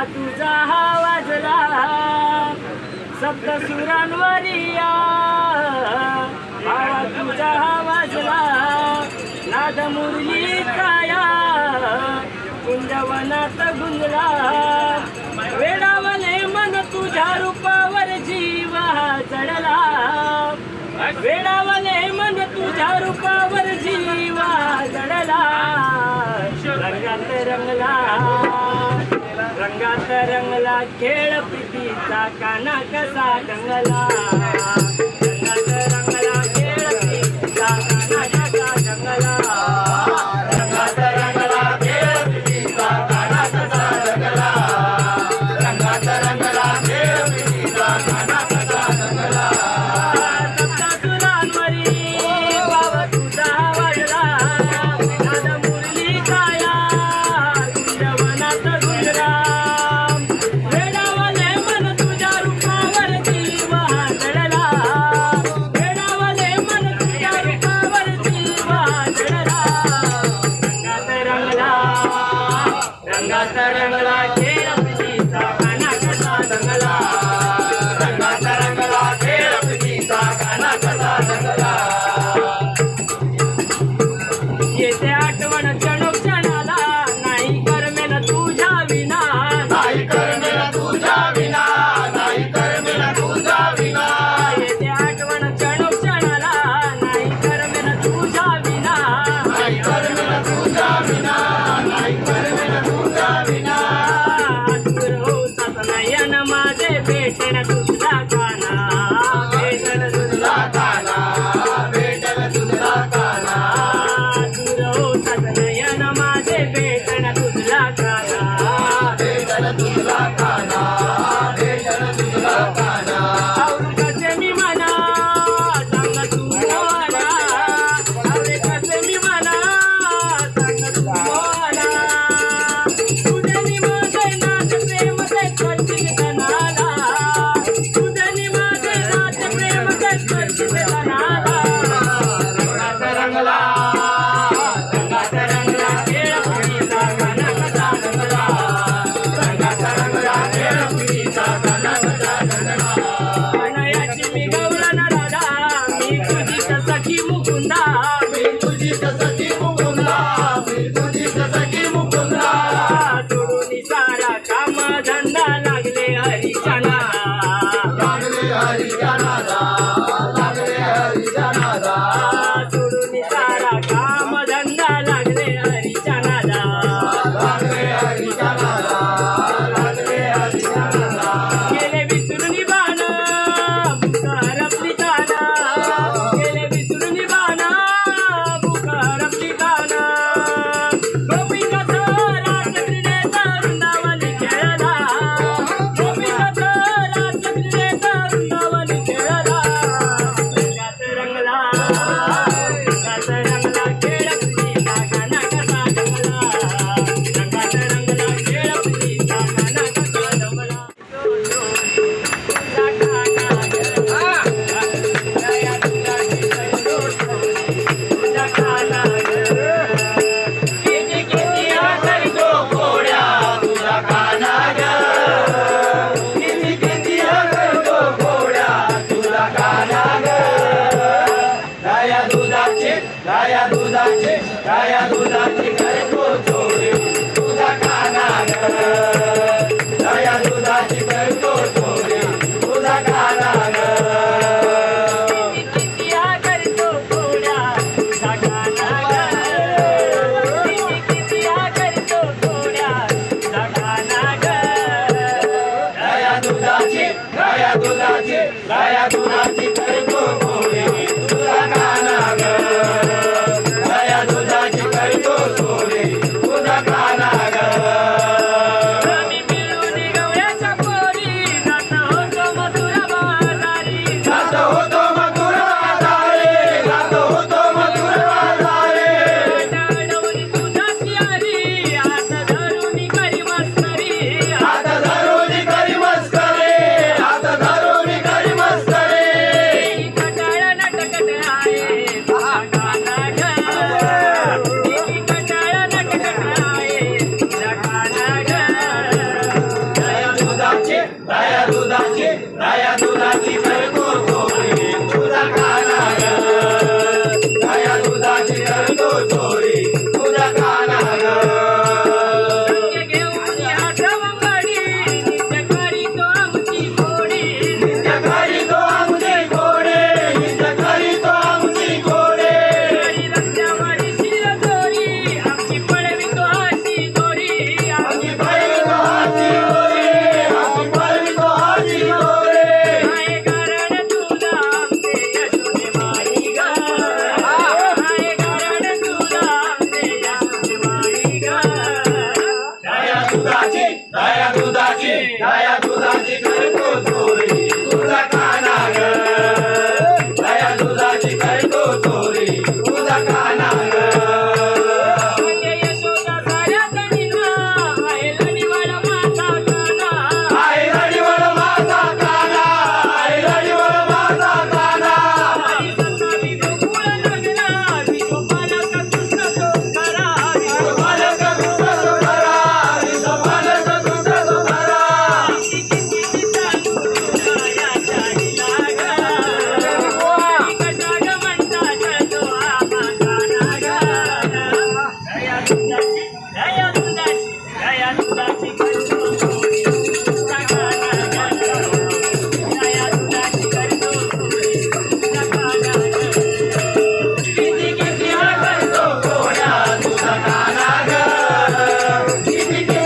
तुझा हा वाजला सप्तसुरांवरिया, भावा तुझा हा वाजला नाद मुरलीचा या कुंजवनात गुंजला। वेडावले मन तुझ्या रूपावर जीव चढला, वेडावले मन तुझ्या रूपावर जीव चढला। रंगात रंगला रंगात रंगला खेळ प्रीतीचा काना कसा रंगला, रंगात रंगला खेळ प्रीतीचा काना कसा रंगला, रंगात रंगला खेळ प्रीतीचा काना कसा रंगला, रंगात रंगला खेळ प्रीतीचा काना कसा रंगला। सप्तसुरांवरी भाव तुझा वाजला नाद मुरलीचा या कुंजवनात गुंजला। वेडावले मन तुझ्या रूपावर जीव चढला, वेडावले मन तुझ्या रूपावर जीव चढला। रंगात रंगला खेळ प्रीतीचा काना कसा रंगला, रंगात रंगला खेळ प्रीतीचा काना कसा रंगला। येते आठवण क्षणोक्षणाला नाही करमेल तुझ्या विना, नाही करमेल तुझ्या विना, नाही करमेल तुझ्या विना। येते आठवण क्षणोक्षणाला नाही करमेल तुझ्या विना, नाही करमेल तुझ्या विना, नाही करमेल तुझ्या विना। दूर होतात नयन माझे भेटेल तुझा काना, भेटेल तुझा काना, भेटेल तुझा काना। दूर होतात नयन माझे भेटेल तुझा काना, भेटेल तुझा काना, भेटेल तुझा काना। आवरू कसे मी म्हणा सांग तू मला, आवरे कसे मी म्हणा सांग तू मला। दुधाची दया दुधाची करतो चोरी तुझा काना ग दया दुधाची करतो चोरी तुझा काना ग म्हणजे यशोदा साऱ्या जणींना आहे लढीवर माझा काना आई लढीवर माझा काना आई लढीवर माझा काना हरी सखावी गोकुळ नगरा विश्वपालक कृष्ण तो खरा बालक कृष्ण सुंदरा बालक कृष्ण सुंदरा किती किती करतो कोण्या तुझा काना ग किती